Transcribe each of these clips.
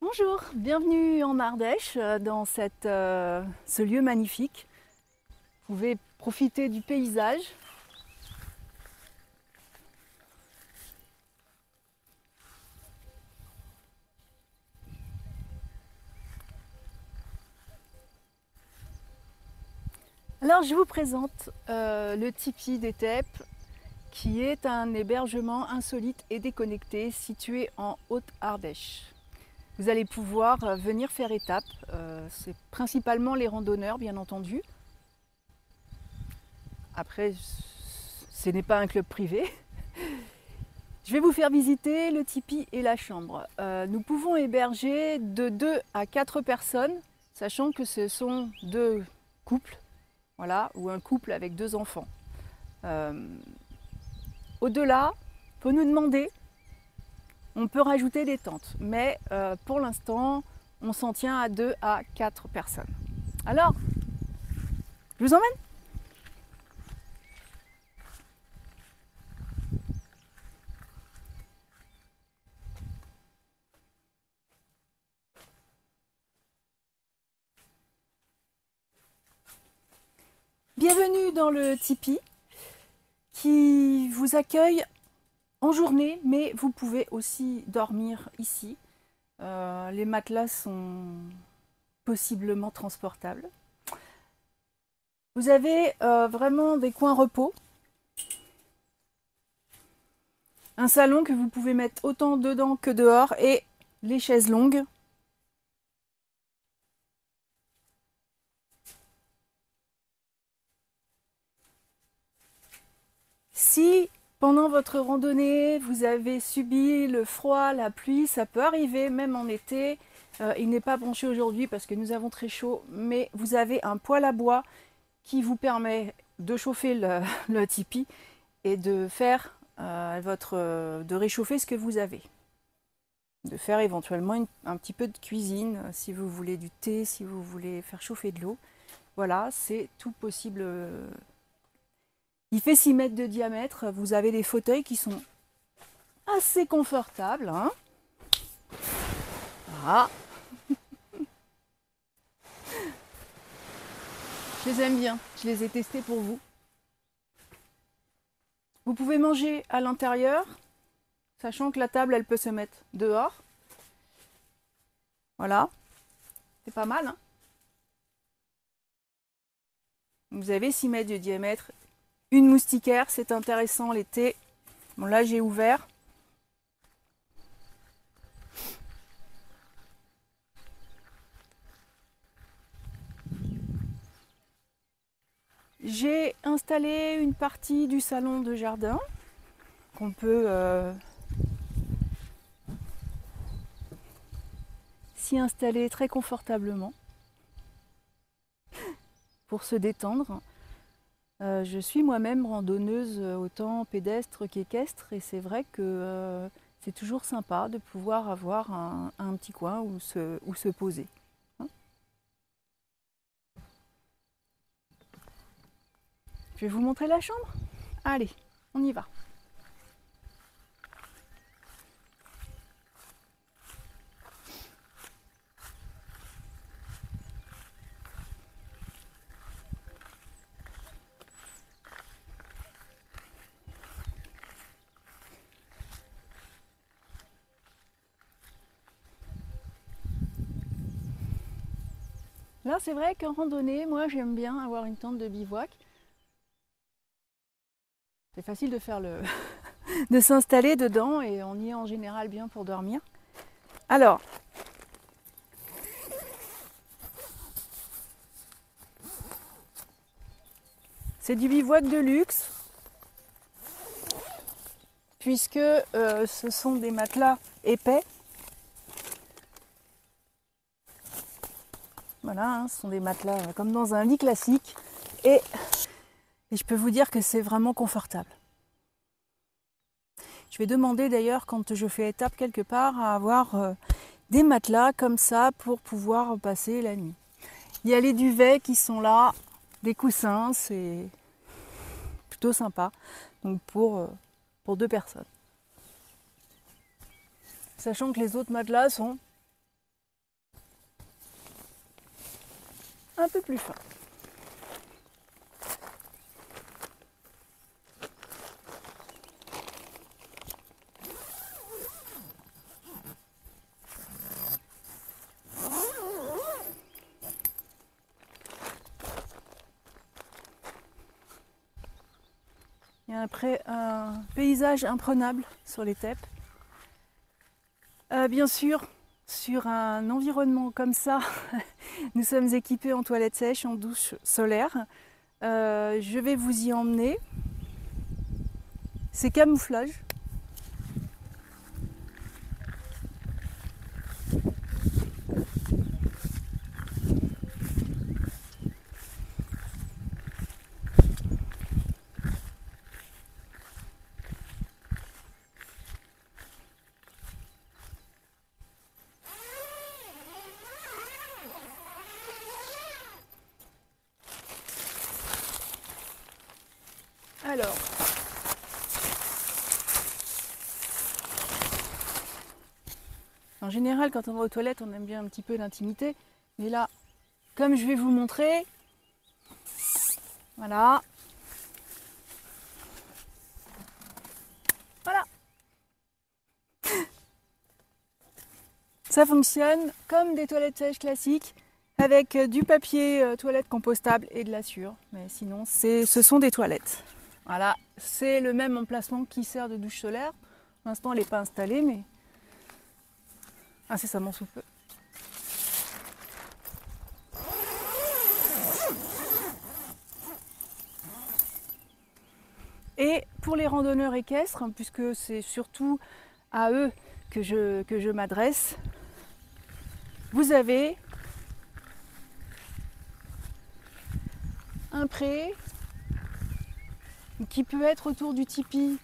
Bonjour, bienvenue en Ardèche dans ce lieu magnifique. Vous pouvez profiter du paysage. Alors je vous présente le Tipi des Teppes qui est un hébergement insolite et déconnecté situé en Haute-Ardèche. Vous allez pouvoir venir faire étape, c'est principalement les randonneurs bien entendu. Après, ce n'est pas un club privé. Je vais vous faire visiter le tipi et la chambre. Nous pouvons héberger de 2 à 4 personnes, sachant que ce sont deux couples, voilà, ou un couple avec 2 enfants. Au-delà, pour nous demander, on peut rajouter des tentes, mais pour l'instant, on s'en tient à 2 à 4 personnes. Alors, je vous emmène? Bienvenue dans le tipi qui vous accueille en journée, mais vous pouvez aussi dormir ici. Les matelas sont possiblement transportables. Vous avez vraiment des coins repos. Un salon que vous pouvez mettre autant dedans que dehors et les chaises longues. Si pendant votre randonnée vous avez subi le froid, la pluie, ça peut arriver même en été. Il n'est pas branché aujourd'hui parce que nous avons très chaud, mais vous avez un poêle à bois qui vous permet de chauffer le tipi et de faire de réchauffer ce que vous avez. De faire éventuellement un petit peu de cuisine, si vous voulez du thé, si vous voulez faire chauffer de l'eau. Voilà, c'est tout possible. Il fait 6 mètres de diamètre. Vous avez des fauteuils qui sont assez confortables. Hein. Voilà. Je les aime bien. Je les ai testés pour vous. Vous pouvez manger à l'intérieur, sachant que la table, elle peut se mettre dehors. Voilà. C'est pas mal. Hein. Vous avez 6 mètres de diamètre. Une moustiquaire, c'est intéressant l'été. Bon, là, j'ai ouvert. J'ai installé une partie du salon de jardin qu'on peut s'y installer très confortablement pour se détendre. Je suis moi-même randonneuse autant pédestre qu'équestre et c'est vrai que c'est toujours sympa de pouvoir avoir un petit coin où se poser. Hein. Je vais vous montrer la chambre. Allez, on y va. Là, c'est vrai qu'en randonnée, moi, j'aime bien avoir une tente de bivouac. C'est facile de faire de s'installer dedans et on y est en général bien pour dormir. Alors, c'est du bivouac de luxe puisque ce sont des matelas épais. Voilà, hein, ce sont des matelas comme dans un lit classique et je peux vous dire que c'est vraiment confortable. Je vais demander d'ailleurs quand je fais étape quelque part à avoir des matelas comme ça pour pouvoir passer la nuit. Il y a les duvets qui sont là, des coussins, c'est plutôt sympa. Donc pour 2 personnes. Sachant que les autres matelas sont un peu plus fin. Il y a un paysage imprenable sur les Teps. Bien sûr, sur un environnement comme ça, nous sommes équipés en toilettes sèches, en douche solaire. Je vais vous y emmener. C'est camouflage. Alors, en général, quand on va aux toilettes, on aime bien un petit peu l'intimité. Mais là, comme je vais vous montrer, voilà. Voilà. Ça fonctionne comme des toilettes sèches classiques, avec du papier toilette compostable et de la sûre. Mais sinon, ce sont des toilettes. Voilà, c'est le même emplacement qui sert de douche solaire. Pour l'instant, elle n'est pas installée, mais incessamment sous peu. Et pour les randonneurs équestres, puisque c'est surtout à eux que je m'adresse, vous avez un pré qui peut être autour du tipi,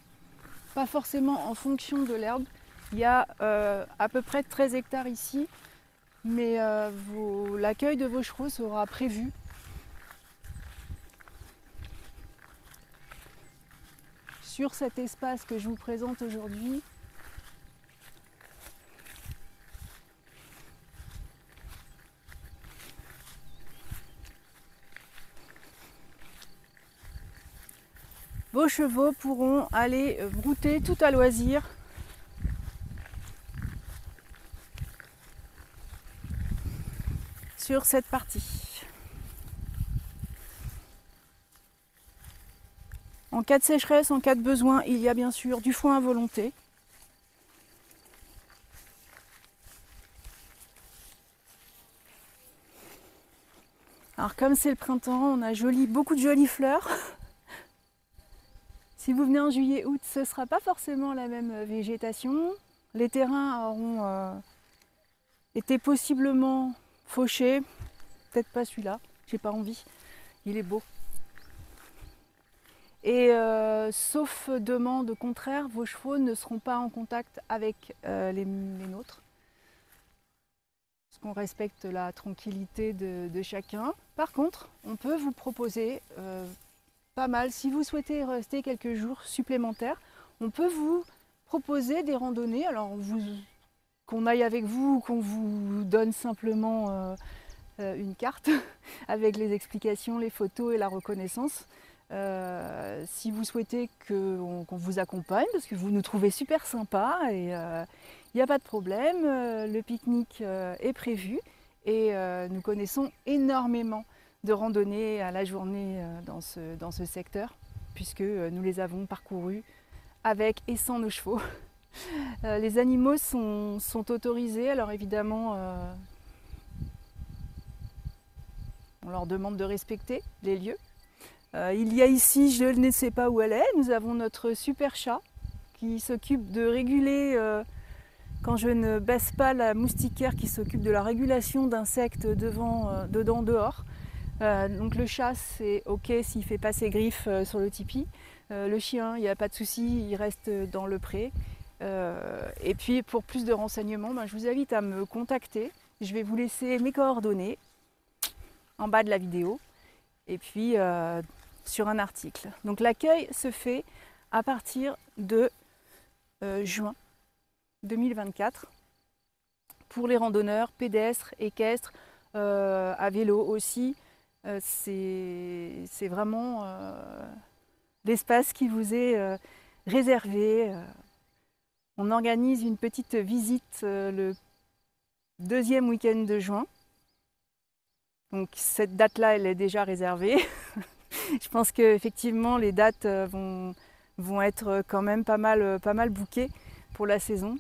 pas forcément en fonction de l'herbe. Il y a à peu près 13 hectares ici, mais l'accueil de vos chevaux sera prévu. Sur cet espace que je vous présente aujourd'hui. Vos chevaux pourront aller brouter tout à loisir sur cette partie. En cas de sécheresse, en cas de besoin, il y a bien sûr du foin à volonté. Alors comme c'est le printemps, on a beaucoup de jolies fleurs. Si vous venez en juillet-août, ce ne sera pas forcément la même végétation. Les terrains auront été possiblement fauchés. Peut-être pas celui-là, j'ai pas envie. Il est beau. Et sauf demande contraire, vos chevaux ne seront pas en contact avec les nôtres. Parce qu'on respecte la tranquillité de chacun. Par contre, on peut vous proposer pas mal, si vous souhaitez rester quelques jours supplémentaires, on peut vous proposer des randonnées. Alors qu'on aille avec vous ou qu'on vous donne simplement une carte avec les explications, les photos et la reconnaissance. Si vous souhaitez qu'on vous accompagne, parce que vous nous trouvez super sympa et il n'y a pas de problème, le pique-nique est prévu et nous connaissons énormément de randonnées à la journée dans ce secteur, puisque nous les avons parcourus avec et sans nos chevaux. Les animaux sont autorisés, alors évidemment on leur demande de respecter les lieux. Il y a ici, je ne sais pas où elle est, nous avons notre super chat qui s'occupe de réguler, quand je ne baisse pas la moustiquaire, qui s'occupe de la régulation d'insectes dedans, dehors. Donc le chat, c'est ok s'il ne fait pas ses griffes sur le tipi. Le chien, il n'y a pas de souci, il reste dans le pré. Et puis pour plus de renseignements, je vous invite à me contacter. Je vais vous laisser mes coordonnées en bas de la vidéo. Et puis sur un article. Donc l'accueil se fait à partir de juin 2024 pour les randonneurs pédestres, équestres, à vélo aussi. c'est vraiment l'espace qui vous est réservé. On organise une petite visite le deuxième week-end de juin. Donc cette date-là, elle est déjà réservée. Je pense qu'effectivement, les dates vont être quand même pas mal bookées pour la saison.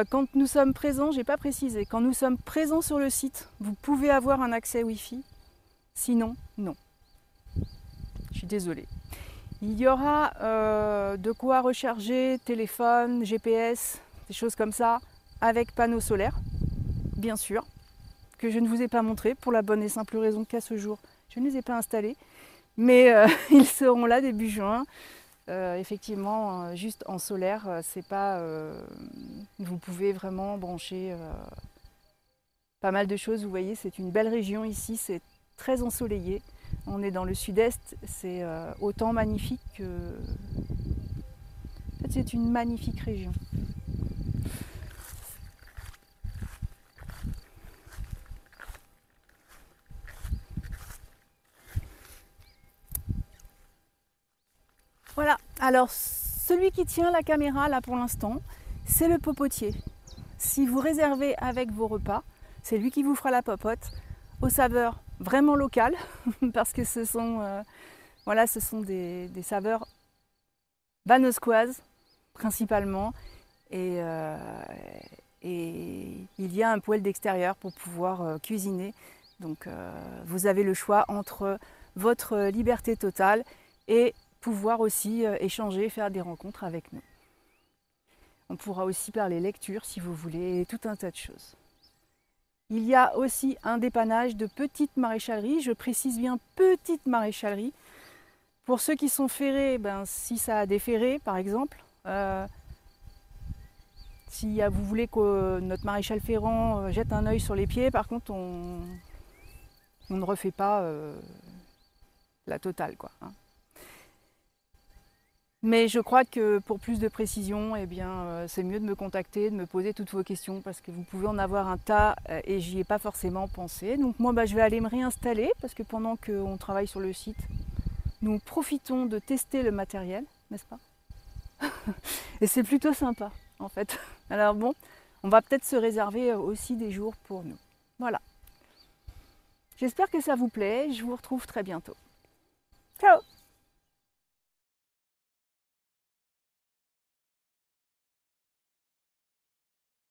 Quand nous sommes présents, j'ai pas précisé, quand nous sommes présents sur le site, vous pouvez avoir un accès Wi-Fi. Sinon, non. Je suis désolée. Il y aura de quoi recharger téléphone, GPS, des choses comme ça, avec panneaux solaires, bien sûr, que je ne vous ai pas montré pour la bonne et simple raison qu'à ce jour, je ne les ai pas installés. Mais ils seront là début juin. Effectivement, juste en solaire, c'est pas. Vous pouvez vraiment brancher pas mal de choses. Vous voyez, c'est une belle région ici, c'est très ensoleillé. On est dans le sud-est, c'est autant magnifique que. En fait, c'est une magnifique région. Voilà, alors celui qui tient la caméra là pour l'instant, c'est le popotier. Si vous réservez avec vos repas, c'est lui qui vous fera la popote aux saveurs vraiment locales parce que ce sont, des saveurs vanoscoises principalement et il y a un poêle d'extérieur pour pouvoir cuisiner. Donc vous avez le choix entre votre liberté totale et pouvoir aussi échanger, faire des rencontres avec nous. On pourra aussi parler lecture si vous voulez, et tout un tas de choses. Il y a aussi un dépannage de petites maréchaleries, je précise bien petites maréchaleries. Pour ceux qui sont ferrés, si ça a des ferrés par exemple, si vous voulez que notre maréchal ferrant jette un œil sur les pieds, par contre on ne refait pas la totale, quoi, hein. Mais je crois que pour plus de précision, c'est mieux de me contacter, de me poser toutes vos questions parce que vous pouvez en avoir un tas et j'y ai pas forcément pensé. Donc moi, je vais aller me réinstaller parce que pendant qu'on travaille sur le site, nous profitons de tester le matériel, n'est-ce pas? Et c'est plutôt sympa en fait. Alors bon, on va peut-être se réserver aussi des jours pour nous. Voilà. J'espère que ça vous plaît. Je vous retrouve très bientôt. Ciao!